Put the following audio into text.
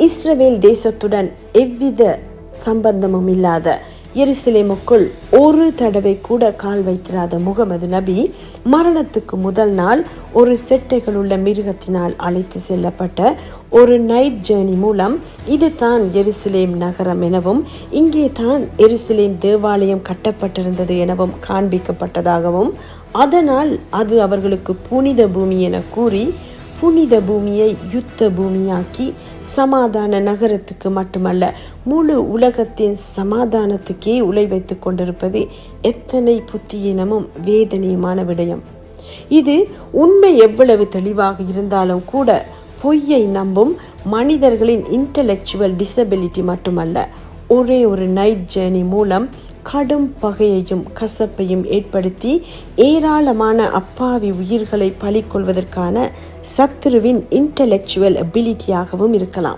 இஸ்ரவேல் தேசத்துடன் எவ்வித சம்பந்தமும் இல்லாத எருசலேமுக்குள் ஒரு தடவை கூட கால் வைத்திராத முகமது நபி மரணத்துக்கு முதல் நாள் ஒரு செட்டைகள் உள்ள மிருகத்தினால் அழைத்து செல்லப்பட்ட ஒரு நைட் ஜேர்னி மூலம் இது தான் எருசலேம் நகரம் எனவும் இங்கே தான் எருசலேம் தேவாலயம் கட்டப்பட்டிருந்தது எனவும் காண்பிக்கப்பட்டதாகவும் அதனால் அது அவர்களுக்கு புனித பூமி என கூறி புனித பூமியை யுத்த பூமியாக்கி சமாதான நகரத்துக்கு மட்டுமல்ல முழு உலகத்தின் சமாதானத்துக்கே உலை வைத்து கொண்டிருப்பது எத்தனை புத்தியினமும் வேதனையுமான விடயம். இது உண்மை எவ்வளவு தெளிவாக இருந்தாலும் கூட பொய்யை நம்பும் மனிதர்களின் இன்டலெக்சுவல் டிசபிலிட்டி மட்டுமல்ல, ஒரே ஒரு நைட் ஜேர்னி மூலம் கடும் பகையையும் கசப்பையும் ஏற்படுத்தி ஏராளமான அப்பாவி உயிர்களை பலி கொள்வதற்கான சத்துருவின் இன்டலெக்சுவல் அபிலிட்டியாகவும் இருக்கலாம்.